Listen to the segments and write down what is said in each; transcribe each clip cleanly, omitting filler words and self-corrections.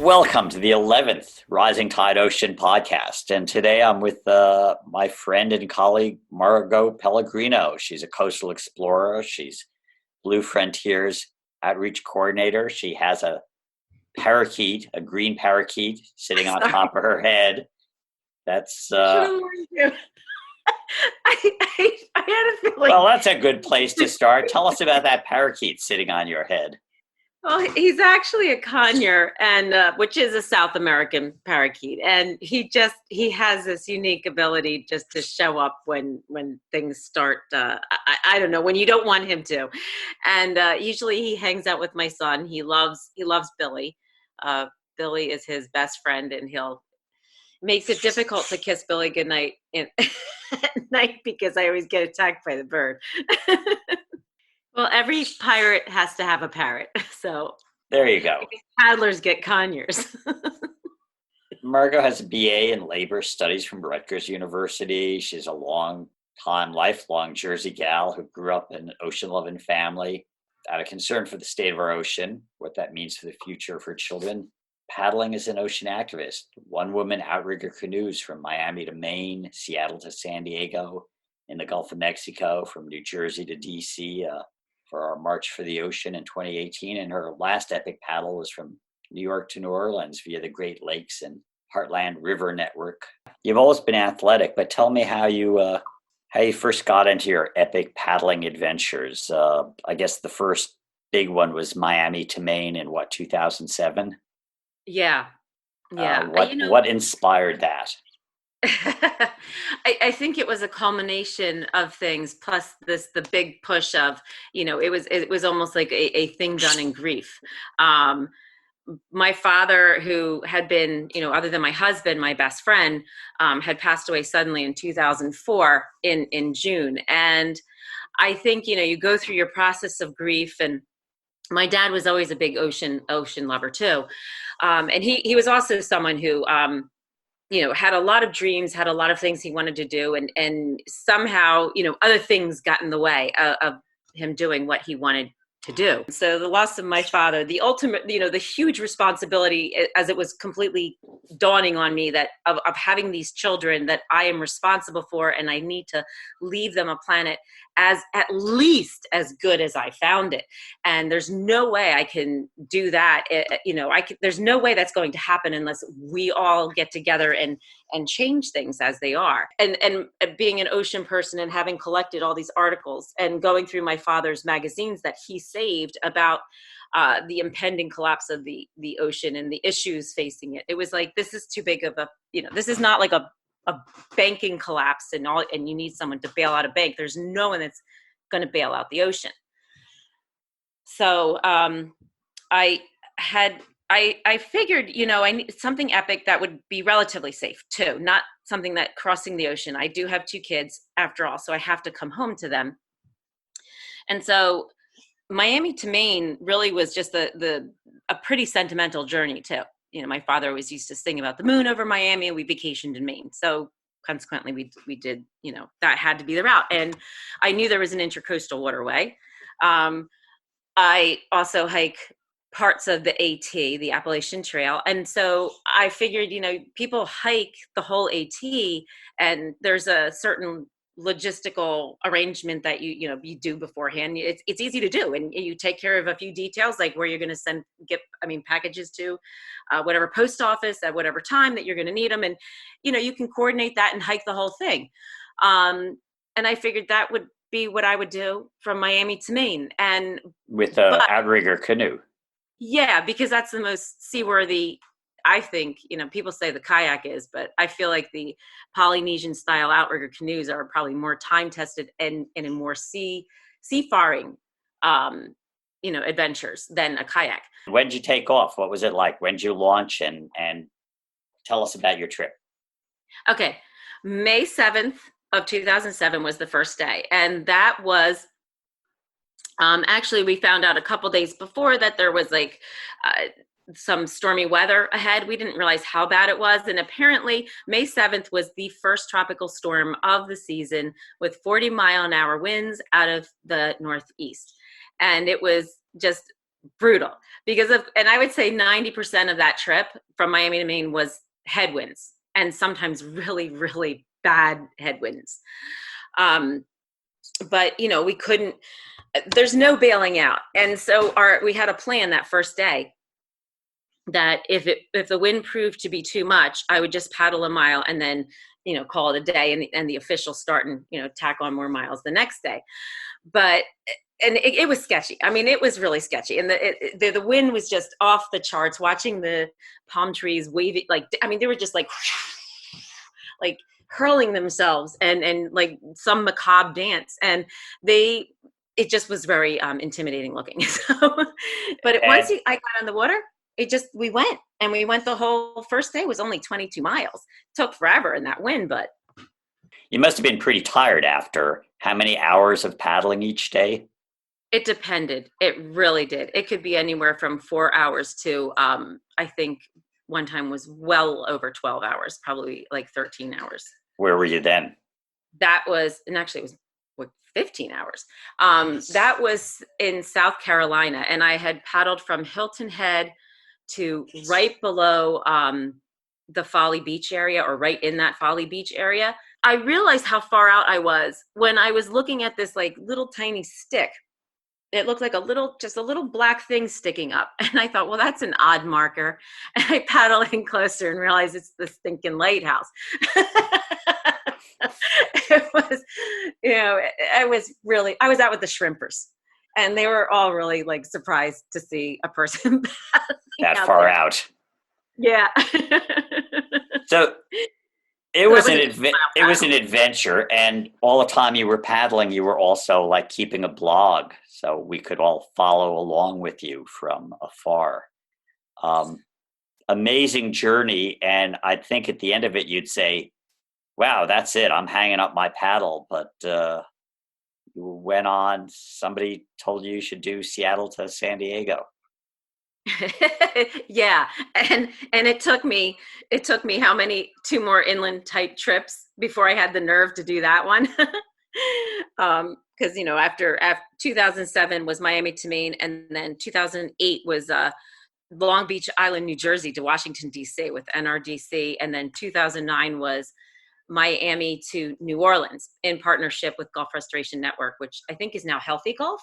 Welcome to the 11th Rising Tide Ocean podcast. And today I'm with my friend and colleague, Margo Pellegrino. She's a coastal explorer. She's Blue Frontiers outreach coordinator. She has a parakeet, a green parakeet, sitting on Sorry. top of her head. That's, I should have warned you. I had a feeling. well, that's a good place to start. Tell us about that parakeet sitting on your head. Well, he's actually a conure, and which is a South American parakeet, and he has this unique ability just to show up when things start. I don't know, when you don't want him to, and usually he hangs out with my son. He loves Billy. Billy is his best friend, and he'll makes it difficult to kiss Billy goodnight at night because I always get attacked by the bird. Well, every pirate has to have a parrot, so There you go. paddlers get conures. Margo has a BA in labor studies from Rutgers University. She's a lifelong Jersey gal who grew up in an ocean-loving family. Out of concern for the state of our ocean, what that means for the future of her children, paddling as an ocean activist. One-woman outrigger canoes from Miami to Maine, Seattle to San Diego, in the Gulf of Mexico, from New Jersey to DC, for our March for the Ocean in 2018. And her last epic paddle was from New York to New Orleans via the Great Lakes and Heartland River Network. You've always been athletic, but tell me how you first got into your epic paddling adventures. I guess the first big one was Miami to Maine in 2007? Yeah, yeah. What inspired that? I think it was a culmination of things, plus the big push of, it was almost like a thing done in grief. My father, who had been, other than my husband, my best friend, had passed away suddenly in 2004 in June. And I think, you go through your process of grief, and my dad was always a big ocean lover too. And he was also someone who, had a lot of dreams, had a lot of things he wanted to do. And somehow, other things got in the way of him doing what he wanted to do. So the loss of my father, the ultimate, the huge responsibility, as it was completely dawning on me that of having these children that I am responsible for, and I need to leave them a planet as at least as good as I found it. And there's no way I can do that. There's no way that's going to happen unless we all get together and change things as they are. And being an ocean person and having collected all these articles and going through my father's magazines that he saved about the impending collapse of the ocean and the issues facing it, it was like, this is too big of this is not like a banking collapse and you need someone to bail out a bank. There's no one that's going to bail out the ocean. So I figured, I need something epic that would be relatively safe too, not something that crossing the ocean. I do have 2 kids after all, so I have to come home to them. And so Miami to Maine really was just a pretty sentimental journey too. My father always used to sing about the moon over Miami, and we vacationed in Maine. So consequently, we did, that had to be the route. And I knew there was an intercoastal waterway. I also hike parts of the AT, the Appalachian Trail. And so I figured, people hike the whole AT, and there's a certain logistical arrangement that you do beforehand. It's easy to do, and you take care of a few details, like where you're going to get packages to whatever post office at whatever time that you're going to need them, and you can coordinate that and hike the whole thing. And I figured that would be what I would do from Miami to Maine, and With a outrigger canoe. Yeah, because that's the most seaworthy. I think, people say the kayak is, but I feel like the Polynesian style outrigger canoes are probably more time tested and in more seafaring, adventures than a kayak. When did you take off? What was it like? When did you launch? And tell us about your trip. Okay. May 7th of 2007 was the first day. And that was, actually, we found out a couple days before that there was some stormy weather ahead. We didn't realize how bad it was. And apparently May 7th was the first tropical storm of the season, with 40-mile-an-hour winds out of the northeast. And it was just brutal and I would say 90% of that trip from Miami to Maine was headwinds, and sometimes really, really bad headwinds. Um, but we couldn't, there's no bailing out. And so we had a plan that first day that if the wind proved to be too much, I would just paddle a mile and then, call it a day, and the official start and, tack on more miles the next day. But and it was sketchy. I mean, it was really sketchy, and the wind was just off the charts. Watching the palm trees waving, they were just like hurling themselves and like some macabre dance, and it just was very intimidating looking. So, but And I got on the water, we went the whole first day was only 22 miles. It took forever in that wind, but you must have been pretty tired after how many hours of paddling each day? it depended. It really did. It could be anywhere from 4 hours to, I think one time was well over 12 hours, probably like 13 hours. Where were you then? And actually it was like 15 hours. That was in South Carolina, and I had paddled from Hilton Head to right below the Folly Beach area, or right in that Folly Beach area. I realized how far out I was when I was looking at this like little tiny stick. It looked like just a little black thing sticking up. And I thought, well, that's an odd marker. And I paddle in closer and realize it's the stinking lighthouse. It was, I was out with the shrimpers, and they were all really like surprised to see a person That out far there. out. Yeah. So it So was that was it was an adventure, and all the time you were paddling, you were also like keeping a blog, so we could all follow along with you from afar. Um, Amazing journey, and I think at the end of it, you'd say, "Wow, that's it. I'm hanging up my paddle." But you went on. Somebody told you should do Seattle to San Diego. Yeah, and it took me how many two more inland type trips before I had the nerve to do that one. Because after 2007 was Miami to Maine, and then 2008 was Long Beach Island, New Jersey to Washington D.C. with NRDC, and then 2009 was Miami to New Orleans in partnership with Golf Restoration Network, which I think is now Healthy Golf.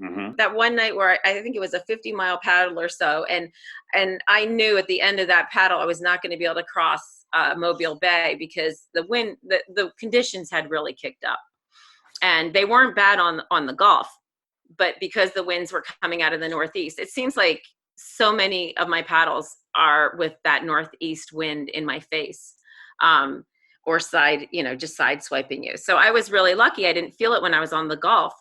Hmm. That one night where I think it was a 50-mile paddle or so, and I knew at the end of that paddle I was not going to be able to cross Mobile Bay because the conditions had really kicked up, and they weren't bad on the Gulf, but because the winds were coming out of the northeast, it seems like so many of my paddles are with that northeast wind in my face. Or just side swiping you. So I was really lucky. I didn't feel it when I was on the Gulf.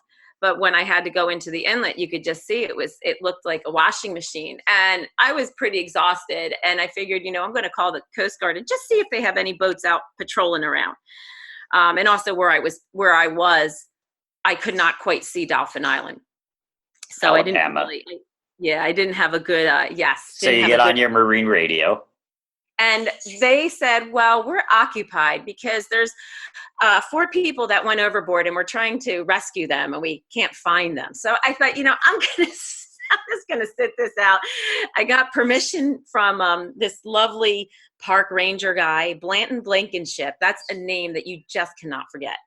But when I had to go into the inlet, you could just see it looked like a washing machine. And I was pretty exhausted. And I figured, I'm going to call the Coast Guard and just see if they have any boats out patrolling around. And also where I was, I could not quite see Dolphin Island. So I didn't Alabama. I didn't have a good, yes. So you get on your marine radio. And they said, well, we're occupied because there's 4 people that went overboard and we're trying to rescue them and we can't find them. So I thought, I'm just going to sit this out. I got permission from this lovely park ranger guy, Blanton Blankenship. That's a name that you just cannot forget.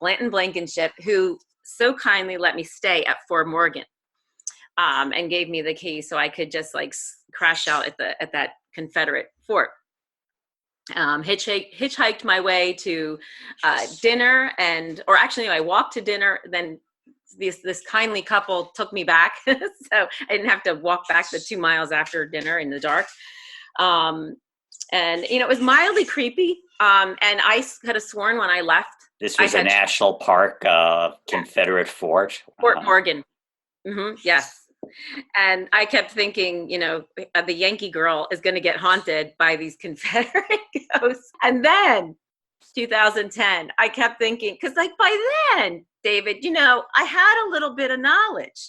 Blanton Blankenship, who so kindly let me stay at Fort Morgan and gave me the key so I could just like crash out at that Confederate fort. Hitchhiked my way to dinner, or actually I walked to dinner, then this kindly couple took me back so I didn't have to walk back the 2 miles after dinner in the dark. And it was mildly creepy, and I could have sworn when I left This was a national park, Confederate fort. Fort Morgan. Yes. And I kept thinking, the Yankee girl is going to get haunted by these Confederate ghosts. And then 2010, I kept thinking, because like by then, David, I had a little bit of knowledge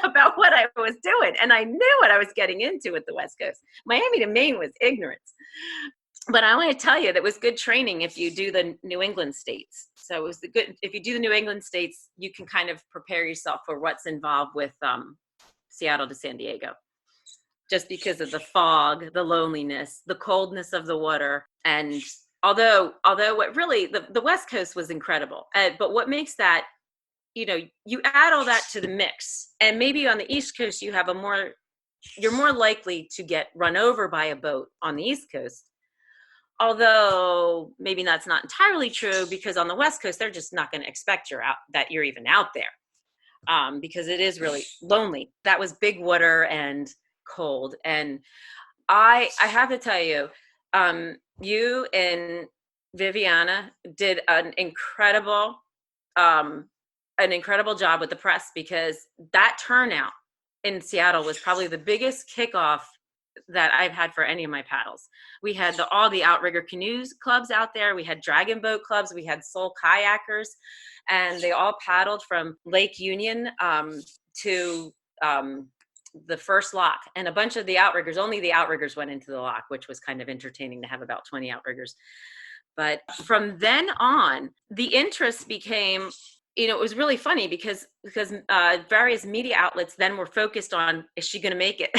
about what I was doing. And I knew what I was getting into with the West Coast. Miami to Maine was ignorance. But I want to tell you that was good training if you do the New England states. So it was if you do the New England states, you can kind of prepare yourself for what's involved with Seattle to San Diego, just because of the fog, the loneliness, the coldness of the water. And although what really, the West Coast was incredible, but what makes that, you add all that to the mix, and maybe on the East Coast you're more likely to get run over by a boat on the East Coast. Although maybe that's not entirely true, because on the West Coast, they're just not going to expect that you're even out there, because it is really lonely. That was big water and cold. And I have to tell you, you and Viviana did an incredible job with the press, because that turnout in Seattle was probably the biggest kickoff that I've had for any of my paddles. We had all the outrigger canoes clubs out there. We had dragon boat clubs. We had soul kayakers, and they all paddled from Lake Union to the first lock. And a bunch of the outriggers, only the outriggers went into the lock, which was kind of entertaining to have about 20 outriggers. But from then on, the interest became, it was really funny because various media outlets then were focused on, is she going to make it?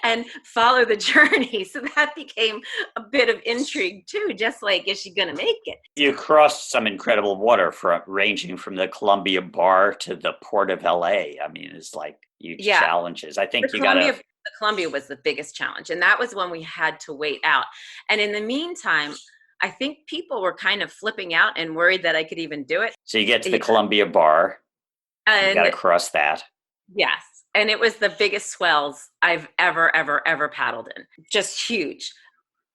And follow the journey. So that became a bit of intrigue too, just like, is she going to make it? You crossed some incredible water, ranging from the Columbia Bar to the Port of LA. I mean, it's like huge challenges. I think the Columbia was the biggest challenge. And that was when we had to wait out. And in the meantime, I think people were kind of flipping out and worried that I could even do it. So you get to the Columbia Bar, and you got to cross that. Yes. And it was the biggest swells I've ever paddled in. Just huge.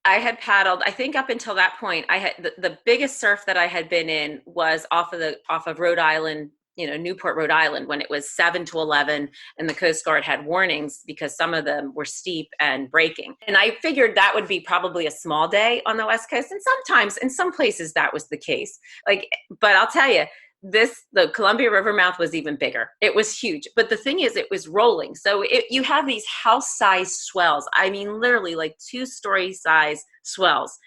I had paddled, I think up until that point, I had the biggest surf that I had been in was off of Rhode Island, Newport, Rhode Island, when it was 7 to 11 and the Coast Guard had warnings because some of them were steep and breaking. And I figured that would be probably a small day on the West Coast. And sometimes in some places that was the case. But I'll tell you, the Columbia River mouth was even bigger. It was huge. But the thing is, it was rolling. So you have these house-sized swells. I mean, literally like 2-story size swells.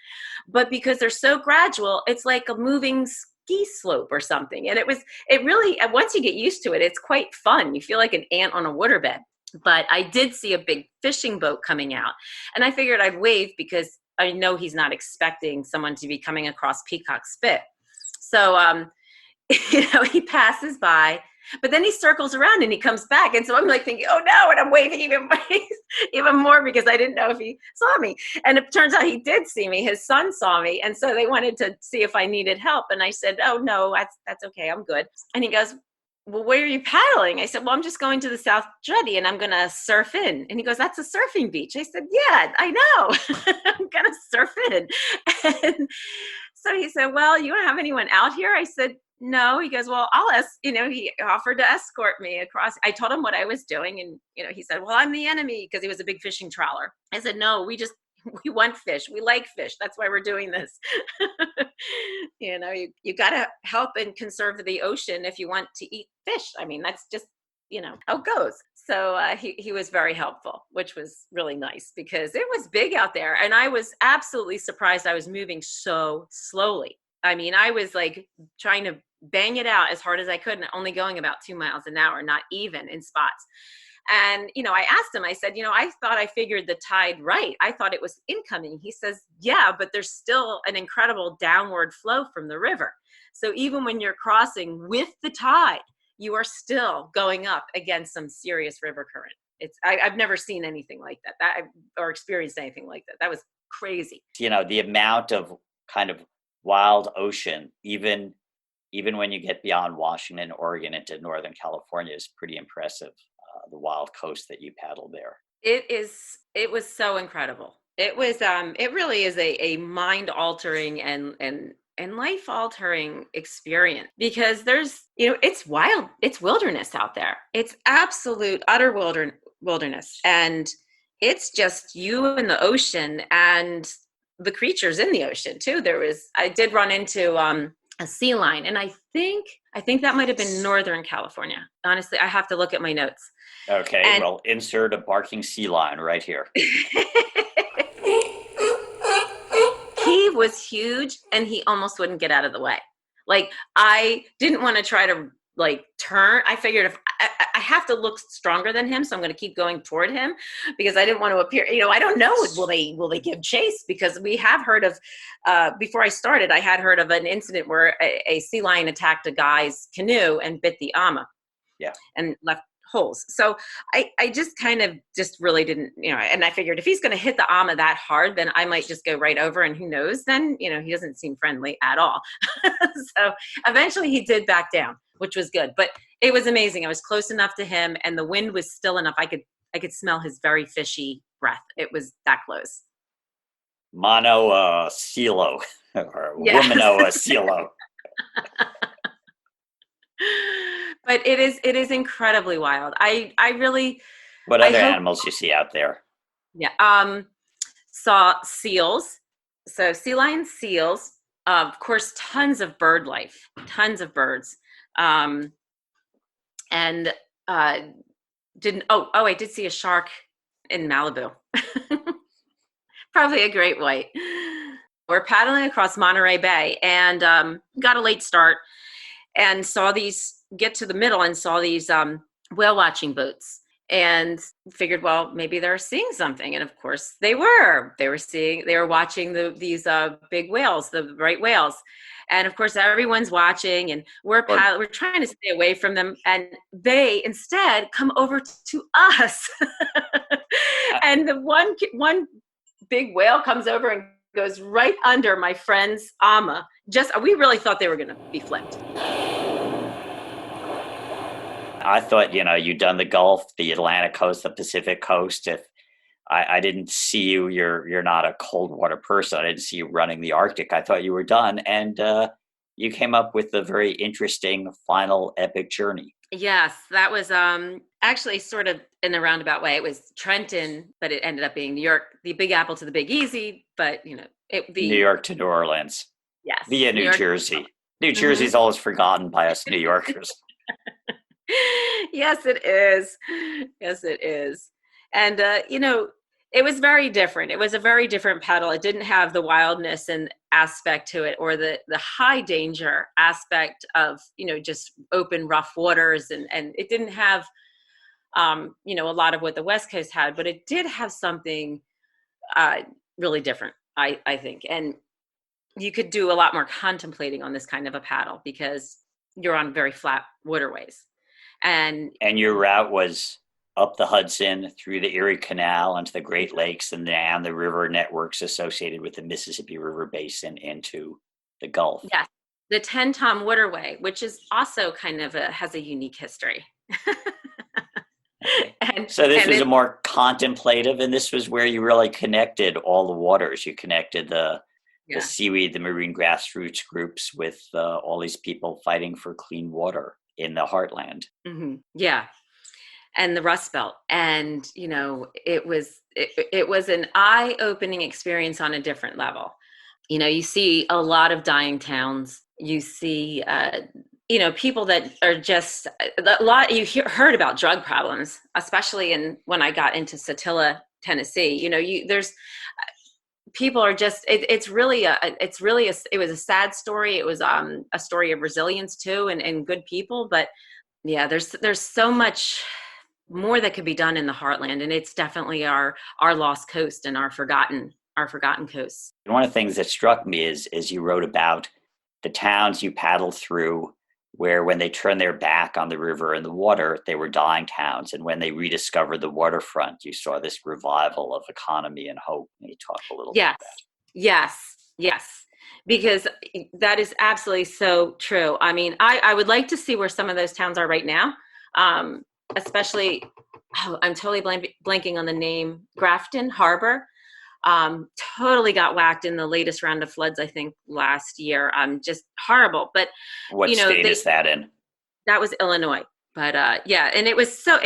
But because they're so gradual, it's like a moving ski slope or something. And it really, once you get used to it, it's quite fun. You feel like an ant on a waterbed. But I did see a big fishing boat coming out. And I figured I'd wave because I know he's not expecting someone to be coming across Peacock Spit. So, he passes by, but then he circles around and he comes back. And so I'm like thinking, oh no, and I'm waving even more because I didn't know if he saw me. And it turns out he did see me. His son saw me. And so they wanted to see if I needed help. And I said, oh no, that's okay. I'm good. And he goes, well, where are you paddling? I said, well, I'm just going to the South Jetty and I'm going to surf in. And he goes, that's a surfing beach. I said, yeah, I know. I'm going to surf in. And so he said, well, you don't have anyone out here? I said, no. He goes, well, he offered to escort me across. I told him what I was doing. And, he said, well, I'm the enemy, because he was a big fishing trawler. I said, no, we want fish. We like fish. That's why we're doing this. You got to help and conserve the ocean if you want to eat fish. I mean, that's just, how it goes. So he was very helpful, which was really nice because it was big out there. And I was absolutely surprised I was moving so slowly. I mean, I was like trying to bang it out as hard as I could and only going about 2 miles an hour, not even in spots. And, I asked him, I said, I thought I figured the tide right. I thought it was incoming. He says, yeah, but there's still an incredible downward flow from the river. So even when you're crossing with the tide, you are still going up against some serious river current. I've never seen anything like that, or experienced anything like that. That was crazy. The amount of kind of wild ocean, even when you get beyond Washington, Oregon into Northern California, is pretty impressive. The wild coast that you paddled there. It was so incredible. It was, it really is a mind altering and life altering experience, because there's, it's wild, it's wilderness out there. It's absolute utter wilderness. And it's just you and the ocean and the creatures in the ocean too. I did run into a sea lion, and I think that might have been Northern California. Honestly, I have to look at my notes. Okay, well, insert a barking sea lion right here. He was huge, and he almost wouldn't get out of the way. Like, I didn't want to try to turn. I figured I have to look stronger than him, so I'm going to keep going toward him because I didn't want to appear. I don't know. Will they give chase? Because we have heard of. Before I started, I had heard of an incident where a sea lion attacked a guy's canoe and bit the ama. Yeah. And left holes. So I just kind of just really didn't, and I figured if he's going to hit the ama that hard, then I might just go right over, and who knows, then, he doesn't seem friendly at all. So eventually he did back down, which was good, but it was amazing. I was close enough to him and the wind was still enough. I could smell his very fishy breath. It was that close. Mono Silo or Yes. Womano Silo. But it is incredibly wild. I really. What other animals you see out there? Yeah. Saw seals. So sea lions, seals, of course, tons of bird life, tons of birds. And I did see a shark in Malibu. Probably a great white. We're paddling across Monterey Bay and got a late start and get to the middle and saw these whale watching boats and figured, well, maybe they're seeing something. And of course they were watching these big whales, the right whales. And of course everyone's watching and we're trying to stay away from them. And they instead come over to us. And the one big whale comes over and goes right under my friend's ama. We really thought they were going to be flipped. I thought, you'd done the Gulf, the Atlantic coast, the Pacific coast. If I didn't see you, you're not a cold water person. I didn't see you running the Arctic. I thought you were done. And you came up with a very interesting final epic journey. Yes, that was actually sort of in a roundabout way. It was Trenton, but it ended up being New York, the Big Apple to the Big Easy. But, New York to New Orleans. Yes. Via New Jersey. New Jersey's always forgotten by us New Yorkers. Yes, it is. Yes, it is. And, it was very different. It was a very different paddle. It didn't have the wildness and aspect to it or the high danger aspect of, just open, rough waters. And it didn't have, a lot of what the West Coast had, but it did have something really different, I think. And you could do a lot more contemplating on this kind of a paddle because you're on very flat waterways. And your route was up the Hudson, through the Erie Canal, into the Great Lakes, and down the river networks associated with the Mississippi River Basin into the Gulf. Yes, the 10-Tom Waterway, which is also kind of has a unique history. Okay. So this was a more contemplative, and this was where you really connected all the waters. You connected the seaweed, the marine grassroots groups with all these people fighting for clean water in the heartland. Mm-hmm. Yeah. And the Rust Belt. And, it was an eye-opening experience on a different level. You see a lot of dying towns. You see, people that are just a lot. Heard about drug problems, especially when I got into Satilla, Tennessee. There's people are just. It was a sad story. It was a story of resilience too, and good people. But yeah, there's so much more that could be done in the heartland, and it's definitely our lost coast and our forgotten coasts. And one of the things that struck me is you wrote about the towns you paddled through where when they turned their back on the river and the water, they were dying towns. And when they rediscovered the waterfront, you saw this revival of economy and hope. Can you talk a little bit about that? Yes. Because that is absolutely so true. I mean, I would like to see where some of those towns are right now. Especially, I'm totally blanking on the name, Grafton Harbor. Totally got whacked in the latest round of floods, I think, last year. Just horrible. But what state is that in? That was Illinois. But and it was so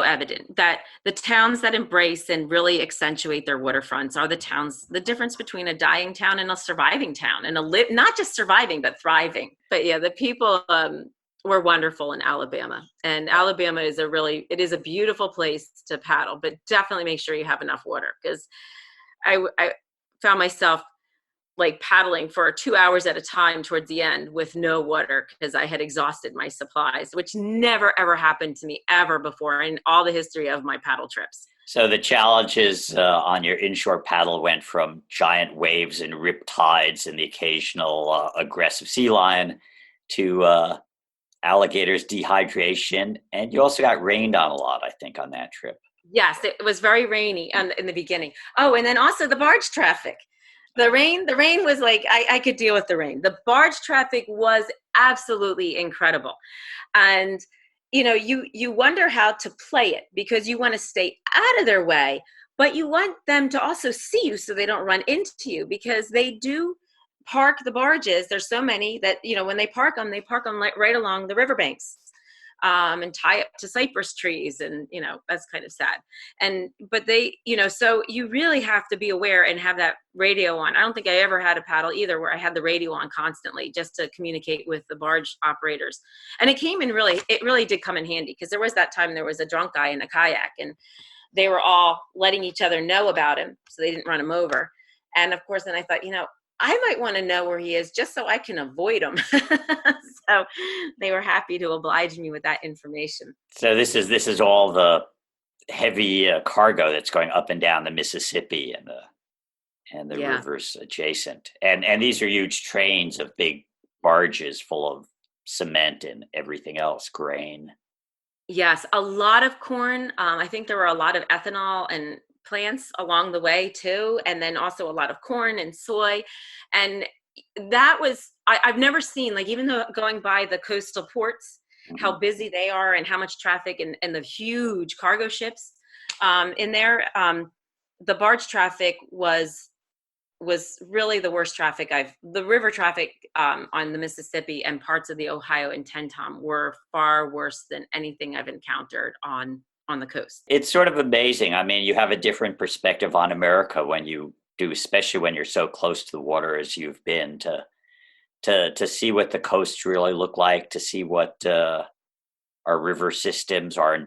evident that the towns that embrace and really accentuate their waterfronts are the difference between a dying town and a surviving town, and not just surviving but thriving. But yeah, the people were wonderful in Alabama, and Alabama is a beautiful place to paddle, but definitely make sure you have enough water, because I found myself like paddling for 2 hours at a time towards the end with no water because I had exhausted my supplies, which never ever happened to me ever before in all the history of my paddle trips. So the challenges on your inshore paddle went from giant waves and rip tides and the occasional aggressive sea lion to alligators, dehydration, and you also got rained on a lot, I think, on that trip. Yes, it was very rainy in the beginning. Oh, and then also the barge traffic. The rain was like, I could deal with the rain. The barge traffic was absolutely incredible. And, you wonder how to play it because you want to stay out of their way, but you want them to also see you so they don't run into you because they do park the barges. There's so many that, when they park them right along the riverbanks. And tie up to cypress trees. And, that's kind of sad. But they, so you really have to be aware and have that radio on. I don't think I ever had a paddle either where I had the radio on constantly just to communicate with the barge operators. And it really did come in handy because there was that time there was a drunk guy in a kayak and they were all letting each other know about him so they didn't run him over. And of course, then I thought, I might want to know where he is just so I can avoid him. So they were happy to oblige me with that information. So this is all the heavy cargo that's going up and down the Mississippi and the rivers adjacent. And these are huge trains of big barges full of cement and everything else, grain. Yes, a lot of corn. I think there were a lot of ethanol and plants along the way too, and then also a lot of corn and soy. And that was I've never seen, like, even though going by the coastal ports, how busy they are and how much traffic and the huge cargo ships in there. The barge traffic was really the worst traffic. The river traffic on the Mississippi and parts of the Ohio and Tentom were far worse than anything I've encountered on the coast. It's sort of amazing. I mean, you have a different perspective on America when you do, especially when you're so close to the water as you've been, to see what the coasts really look like, to see what our river systems are.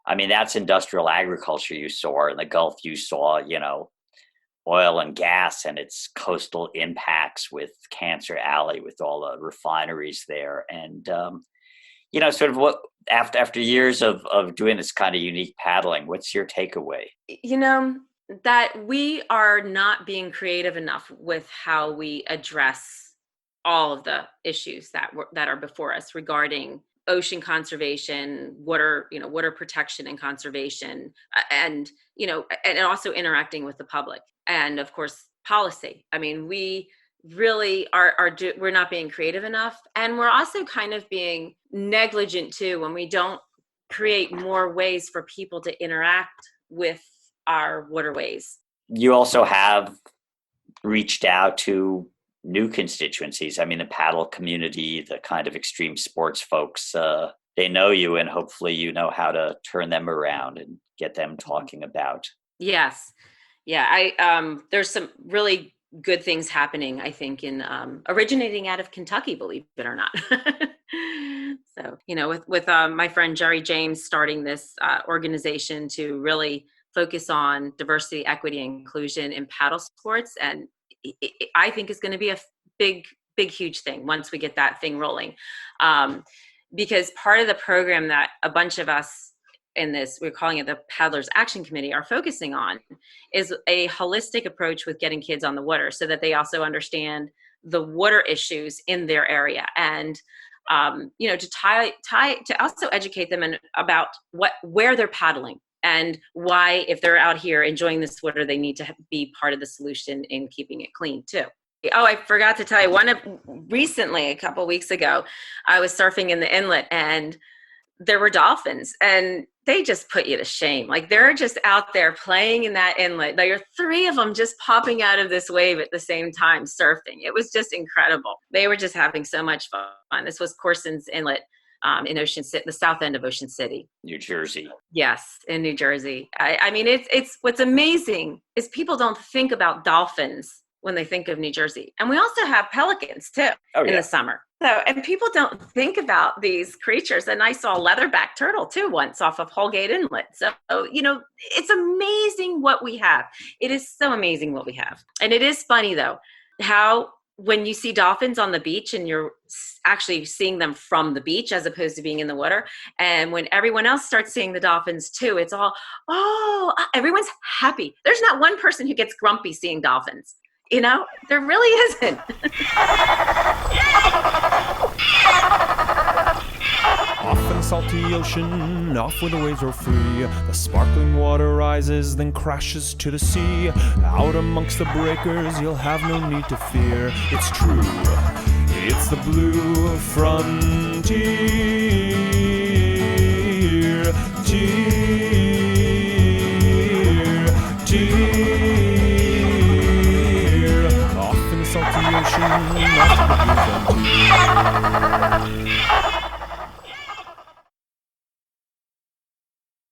I mean, that's industrial agriculture you saw. In the Gulf, you saw, oil and gas and its coastal impacts with Cancer Alley, with all the refineries there. And, sort of what, after years of doing this kind of unique paddling, what's your takeaway? That we are not being creative enough with how we address all of the issues that are before us regarding ocean conservation, water protection and conservation, and also interacting with the public, and of course policy. I mean, we really we're not being creative enough, and we're also kind of being negligent too when we don't create more ways for people to interact with our waterways. You also have reached out to new constituencies. I mean, the paddle community, the kind of extreme sports folks, they know you, and hopefully you know how to turn them around and get them talking about. Yes. Yeah. There's some really good things happening, I think, in originating out of Kentucky, believe it or not. So, with my friend Jerry James starting this organization to really focus on diversity, equity, and inclusion in paddle sports. And I think it's going to be a big, huge thing once we get that thing rolling. Because part of the program that a bunch of us in this, we're calling it the Paddlers Action Committee, are focusing on is a holistic approach with getting kids on the water so that they also understand the water issues in their area. And to also educate them about where they're paddling and why, if they're out here enjoying this water, they need to be part of the solution in keeping it clean too. Oh, I forgot to tell you, recently, a couple of weeks ago, I was surfing in the inlet and there were dolphins, and they just put you to shame. Like, they're just out there playing in that inlet. There are 3 of them just popping out of this wave at the same time surfing. It was just incredible. They were just having so much fun. This was Corson's Inlet in Ocean City, the south end of Ocean City, New Jersey. Yes, in New Jersey. I mean, it's what's amazing is people don't think about dolphins when they think of New Jersey. And we also have pelicans too in the summer. So, and people don't think about these creatures. And I saw a leatherback turtle too once off of Holgate Inlet. So, it's amazing what we have. It is so amazing what we have. And it is funny though, how when you see dolphins on the beach and you're actually seeing them from the beach as opposed to being in the water, and when everyone else starts seeing the dolphins too, it's all, oh, everyone's happy. There's not one person who gets grumpy seeing dolphins. There really isn't. Off in the salty ocean, off where the waves are free, the sparkling water rises, then crashes to the sea. Out amongst the breakers, you'll have no need to fear. It's true, it's the blue frontier.